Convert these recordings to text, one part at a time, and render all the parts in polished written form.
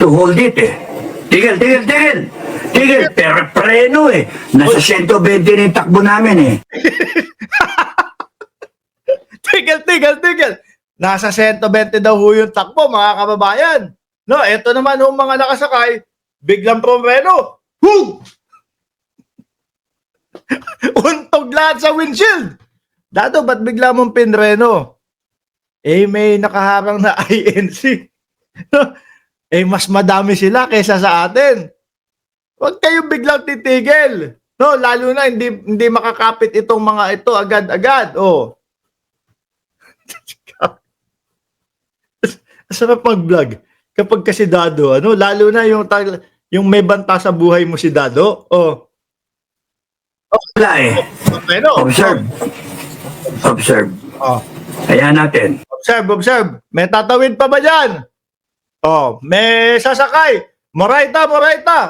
to hold it eh. Tigil, pero preno eh. Nasa 120 na yung takbo namin eh. Tigil. Nasa 120 daw ho yung takbo, mga kababayan. No, eto naman ho mga nakasakay, biglang promeno. Hug! Untog lahat sa windshield. Dado, ba't bigla mong pinreno? Eh, may nakaharang na INC. Eh, mas madami sila kaysa sa atin. Huwag kayong biglang titigil. No, lalo na hindi makakapit itong mga ito agad-agad. Oh. Sarap mag-vlog kapag kasi Dado, ano, lalo na yung may banta sa buhay mo si Dado. Oh. Wala eh. Pero, Observe. oh. Kaya natin. Observe. May tatawid pa ba dyan? Oh, may sasakay. Moraita.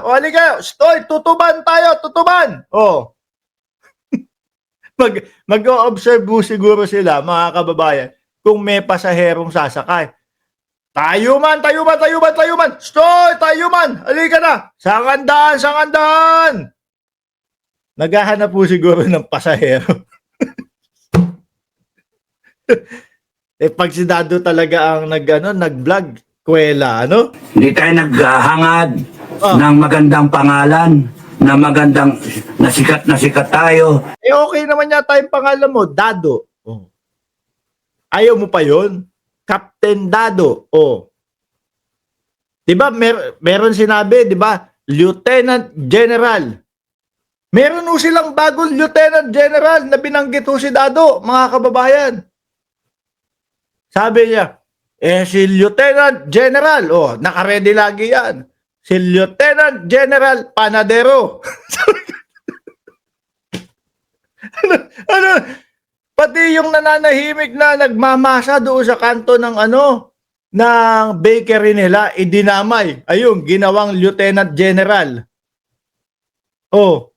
O, halika. Stoy, tutuban tayo. Oh. Mag-o-observe mo siguro sila, mga kababayan, kung may pasaherong sasakay. Tayo man. Stoy, tayo man. Halika na. Sangandaan. Naghahanap po siguro ng pasahero. Eh, pag si Dado talaga ang nag-vlog, kwela, ano? Hindi tayo naghahangad ng magandang pangalan, na magandang nasikat tayo. Eh, okay naman yata yung pangalan mo, Dado. Oh. Ayaw mo pa yon? Captain Dado. Oh. Diba, meron sinabi, diba? Lieutenant General. Meron ho silang bagong Lieutenant General na binanggit ho si Dado, mga kababayan. Sabi niya, si Lieutenant General, nakaredy lagi yan. Si Lieutenant General Panadero. ano? Pati yung nananahimik na nagmamasa doon sa kanto ng ng bakery nila, idinamay. Ayun, ginawang Lieutenant General. Oh.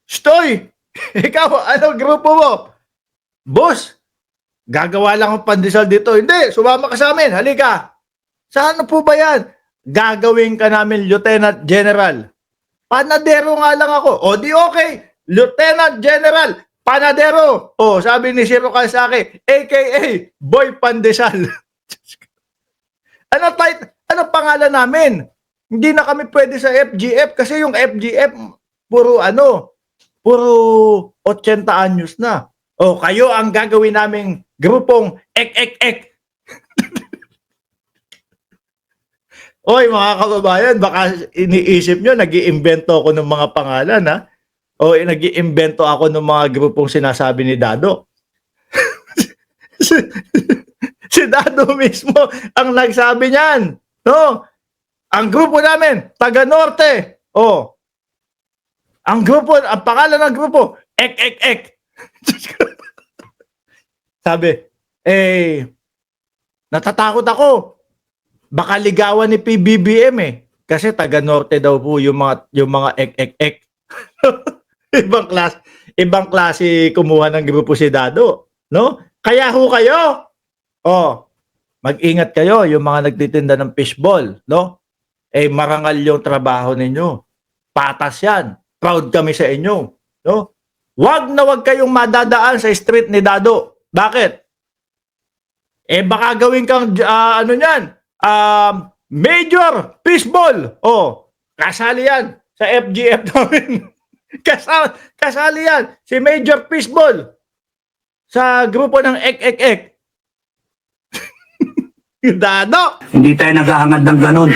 Stoy! Ikaw, ano grupo mo? Boss, gagawa lang ang pandesal dito. Hindi, sumama ka sa amin. Halika. Saan po ba yan? Gagawin ka namin Lieutenant General. Panadero nga lang ako. O di okay. Lieutenant General Panadero. O, sabi ni Siro Kalsake, a.k.a. Boy Pandesal. Ano pangalan namin? Hindi na kami pwede sa FGF kasi yung FGF puro 80 anyos na. O, kayo ang gagawin naming grupong ek. Oy, mga kababayan, baka iniisip nyo, nag-iimbento ako ng mga pangalan, ha? O, nag-iimbento ako ng mga grupong sinasabi ni Dado. Si Dado mismo ang nagsabi niyan. No? Ang grupo namin, Taga Norte. O, ang pangalan ng grupo, ek. Sabi, natatakot ako. Baka ligawan ni PBBM eh. Kasi taga Norte daw po yung mga ek. ibang klase kumuha ng grupo si Dado, no? Kaya ho kayo. Mag-ingat kayo yung mga nagtitinda ng fishball, no? Marangal yung trabaho ninyo. Patas 'yan. Proud kami sa inyo, no? Wag kayong madadaan sa street ni Dado. Bakit? Baka gawin kang niyan. Major Fishball. Kasali yan sa FGF namin. Kasali yan si Major Fishball sa grupo ng ek. Dado. Hindi tayo naghahangad ng ganun.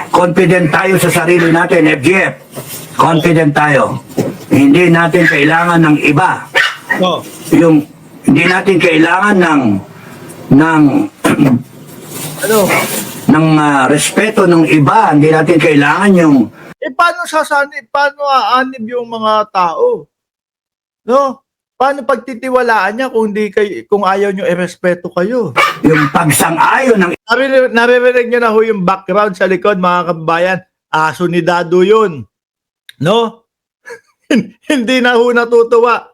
Confident tayo sa sarili natin, FGF. Confident tayo. Hindi natin kailangan ng iba. Hindi natin kailangan ng respeto ng iba. Hindi natin kailangan yung paano aanib yung mga tao? No? Paano pagtitiwalaan niya kung ayaw niyo irespeto kayo? yung pagsang-ayon ng Naririnig niyo na ho yung background sa likod, mga kababayan. Aso ni Dado yun. No? Hindi na ho natutuwa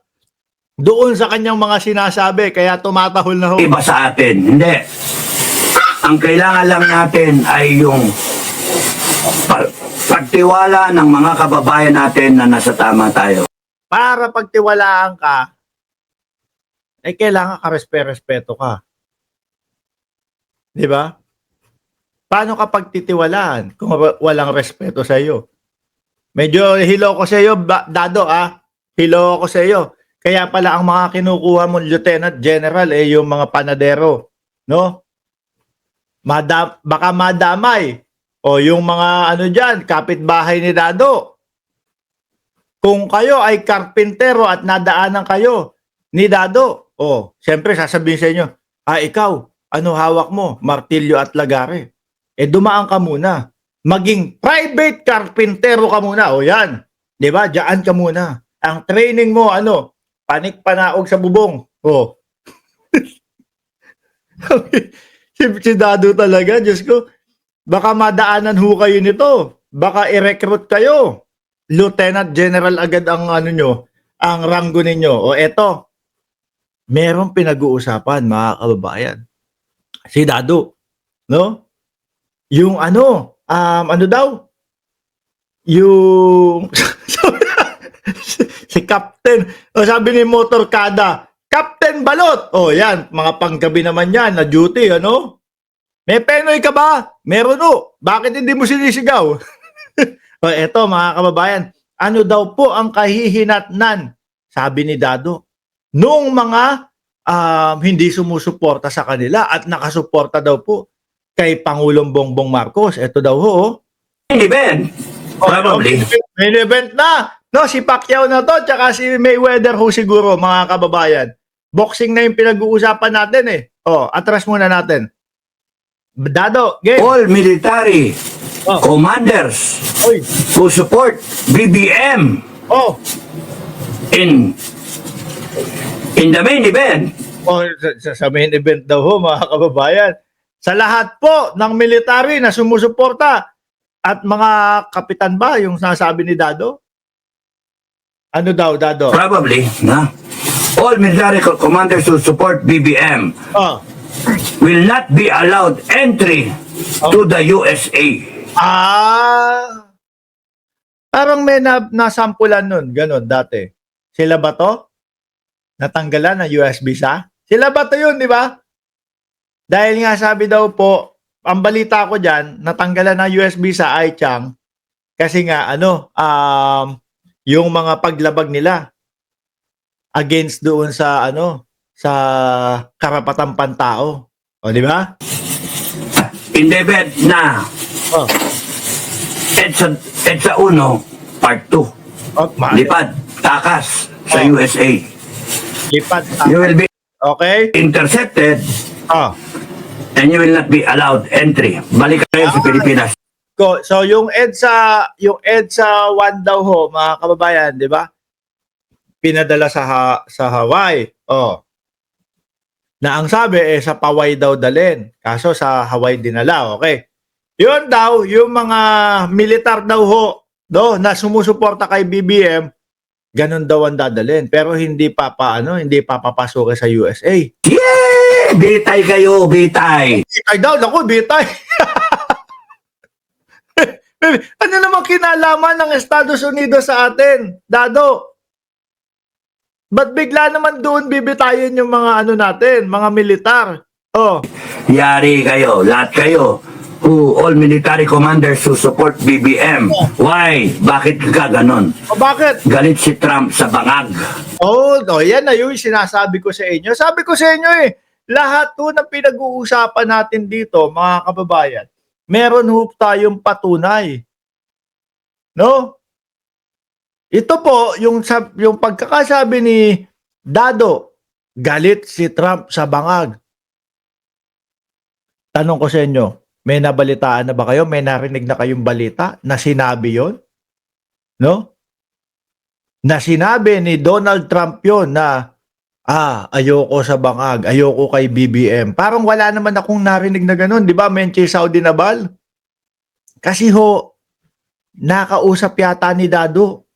doon sa kanyang mga sinasabi, kaya tumatahol na ho. iba sa atin. Hindi. Ang kailangan lang natin ay yung pagtiwala ng mga kababayan natin na nasa tama tayo. Para pagtiwalaan ka, kailangan ka respeto ka. Di ba? Paano ka pagtitiwalaan kung walang respeto sa iyo? Medyo hilo ko sa iyo, Dado, hilo ko sa iyo. Kaya pala ang mga kinukuha mong Lieutenant General yung mga panadero, no? Baka madamay. O yung mga diyan, kapitbahay ni Dado. Kung kayo ay karpintero at nadaanan kayo ni Dado, siyempre sasabihin sa inyo, ikaw, ano hawak mo? Martilyo at lagare. Dumaan ka muna. Maging private karpintero ka muna. O yan. Di ba? Diyan ka muna. Ang training mo, panik panaog sa bubong. Si Dado talaga, Diyos ko. Baka madaanan ho kayo nito. Baka i-recruit kayo. Lieutenant General agad ang ang ranggo ninyo. O eto, merong pinag-uusapan, mga kababayan. Si Dado, no? Yung ano daw? Yung si Captain, sabi ni Motorkada, Captain Balot. Yan, mga panggabi naman yan na duty, May penoy ka ba? Meron Bakit hindi mo sinisigaw? Eto, mga kababayan, ano daw po ang kahihinatnan, sabi ni Dado, nung mga hindi sumusuporta sa kanila at nakasuporta daw po kay Pangulong Bongbong Marcos. Ito daw Event. Probably. Main event na. No, si Pacquiao na to, tsaka si Mayweather siguro, mga kababayan. Boxing na yung pinag-uusapan natin atras muna natin. Dado, game. All military commanders who support BBM in the main event. Sa main event daw mga kababayan. Sa lahat po ng military na sumusuporta at mga kapitan ba yung nasabi ni Dado? Ano daw, Dado? Probably, all military commanders who support BBM will not be allowed entry to the USA. Parang may nasampulan nun, ganun dati. Sila ba to? Natanggalan ng US visa? Sila ba to yun, di ba? Dahil nga sabi daw po, ang balita ko dyan, natanggalan ng US visa ay Chang, kasi nga yung mga paglabag nila against doon sa sa karapatang pantao. Di ba? In the event na EDSA 1, Part 2. Lipad, takas sa USA. Lipad, You will be intercepted and you will not be allowed entry. Balik kayo sa Pilipinas. So yung EDSA 1 daw mga kababayan, di ba? Pinadala sa Hawaii. Na ang sabi sa Paway daw dalhin. Kaso sa Hawaii dinala, okay? Yun daw, yung mga militar daw na sumusuporta kay BBM, ganun daw ang dadalhin. Pero hindi papapasok sa USA. Yeah! Bitay kayo, bitay. Bitay daw, naku, bitay. Ano naman kinalaman ng Estados Unidos sa atin, Dado? Ba't bigla naman doon bibitayin yung mga natin, mga militar? Yari kayo, lahat kayo. All military commanders who support BBM. Why? Bakit ka ganon? Bakit? Galit si Trump sa bangag. Yan na yung sinasabi ko sa inyo. Sabi ko sa inyo lahat na pinag-uusapan natin dito, mga kababayan, meron tayong patunay. No? Ito po, yung pagkakasabi ni Dado, galit si Trump sa bangag. Tanong ko sa inyo, may nabalitaan na ba kayo? May narinig na kayong balita na sinabi yon? No? Na sinabi ni Donald Trump yon na ayoko sa bangag, ayoko kay BBM. Parang wala naman akong narinig na ganun. Di ba, Menchi Saudi Nabal? Kasi nakausap yata ni Dado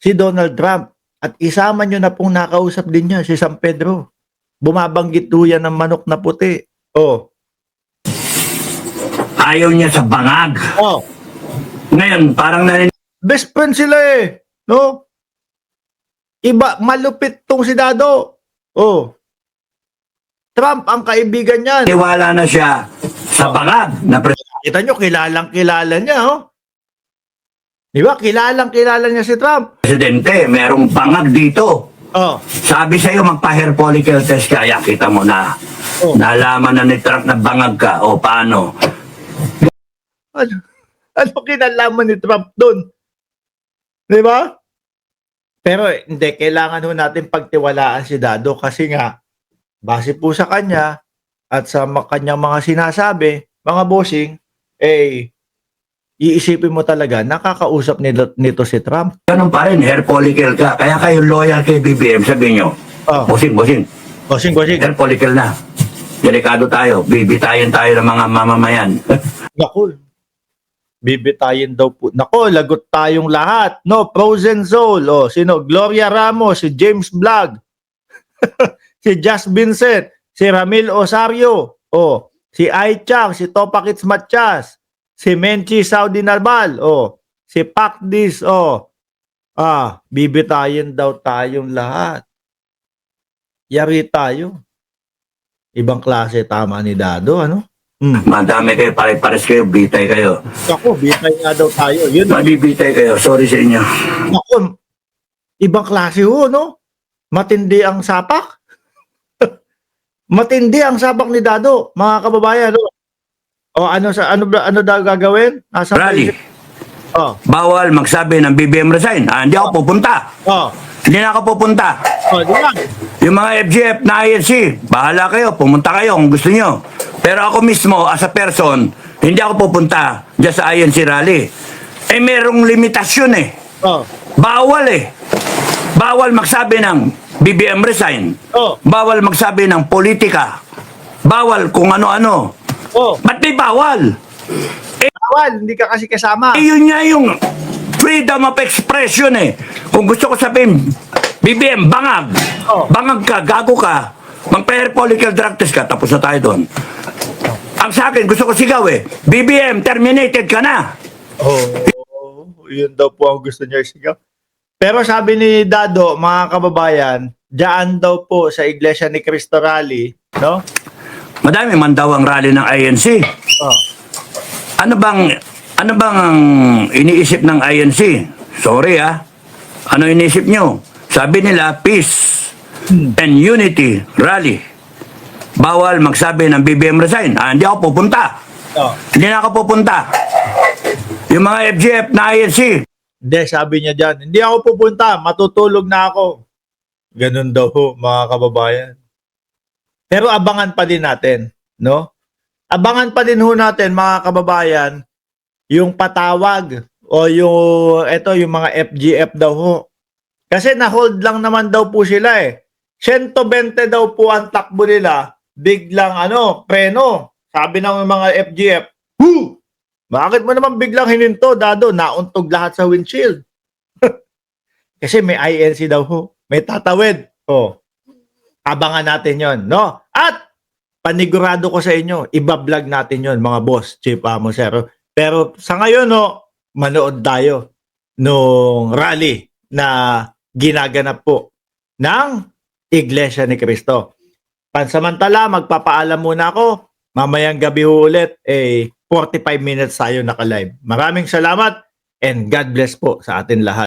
si Donald Trump at isama nyo na pong nakausap din niya si San Pedro. Bumabanggit yan ng manok na puti. Ayaw niya sa bangag. Oh, Ngayon, parang best friend sila eh. No? Iba, malupit tong si Dado. Oh. Trump ang kaibigan niyan. naniniwala na siya sa bangag na Kita nyo, kilalang-kilala niya, oh. Di ba? Kilalang-kilala niya si Trump. presidente. Merong bangag dito. Oh. Sabi sa'yo, magpa-hair follicle test ka. Kaya kita mo na. Oh. Nalaman na ni Trump na bangag ka. O paano? Ano kinalaman ni Trump doon? Di ba? Pero hindi, kailangan ho natin pagtiwalaan si Dado kasi nga, base po sa kanya at sa kanyang mga sinasabi, mga bossing, iisipin mo talaga, nakakausap nito si Trump. Ganun pa rin, hair follicle ka. Kaya kayo loyal kay BBM, sabi nyo. Oh. Bossing. Bossing. Hair follicle na. Delikado tayo. Bibitayin tayo ng mga mamamayan. Naku, bibitayin daw po. Nako, lagot tayong lahat. No, Frozen Soul. Oh, sino? Gloria Ramos, si James Vlog, si Just Vincent, si Ramil Osario, oh, si Aichang, si Topakits Matias, si Menchi Saudi Narbal, oh, si Pacdis, oh. Bibitayin daw tayong lahat. Yari tayo. Ibang klase tama ni Dado, ano? Madami kayo, pare-pares kayo, bitay kayo. Ako, bitay nga daw tayo. Yun. Mabibitay kayo, sorry sa inyo. Ako, ibang klase ho, no? Matindi ang sapak. Matindi ang sapak ni Dado, mga kababayan, no? O ano daw gagawin? Nasa Rally, Oh. bawal magsabi ng BBM resign. Hindi ako pupunta. Oh. Hindi na ako pupunta. Oh, di ba? Yung mga FGF na INC, bahala kayo, pumunta kayo kung gusto nyo. Pero ako mismo, as a person, hindi ako pupunta dyan sa INC rally. Merong limitasyon eh. Oh. Bawal eh. Bawal magsabi ng BBM resign. Oh. Bawal magsabi ng politika. Bawal kung ano-ano. Oh. Ba't may bawal? Bawal, hindi ka kasi kasama. Yun nga yung freedom of expression eh. Kung gusto ko sabihin, BBM, bangag. Oh. Bangag ka, gago ka. Mag-hair follicle drug test ka, tapos na tayo doon. Ang sa akin, gusto ko sigaw eh. BBM, terminated ka na. Oh, yun daw po ang gusto niya sigaw. Pero sabi ni Dado, mga kababayan, diyan daw po sa Iglesia ni Cristo Rally, no? Madami man daw ang rally ng INC. Oh. Ano bang ang iniisip ng INC? Sorry Ano iniisip nyo? Sabi nila, peace and unity rally. Bawal magsabi ng BBM resign. Hindi ako pupunta. Oh. Hindi na ako pupunta. Yung mga FGF na INC, Hindi, sabi niya dyan, hindi ako pupunta, matutulog na ako. Ganun daw ho, mga kababayan. Pero abangan pa din natin, no? Abangan pa din ho natin, mga kababayan, yung patawag o yung mga FGF daw ho. Kasi na-hold lang naman daw po sila eh. 120 daw po ang takbo nila, biglang preno. Sabi ng mga FGF, "Hu! Bakit mo naman biglang hininto, Dado? Nauntog lahat sa windshield." Kasi may INC daw ho. May tatawid. Oh. Abangan natin yon, no? At panigurado ko sa inyo, iba-vlog natin yon, mga boss, Chief Amosero. Pero sa ngayon, no, manood tayo nung rally na ginaganap po ng Iglesia ni Cristo. Pansamantala, magpapaalam muna ako. Mamayang gabi ho ulit, 45 minutes tayo naka-live. Maraming salamat and God bless po sa atin lahat.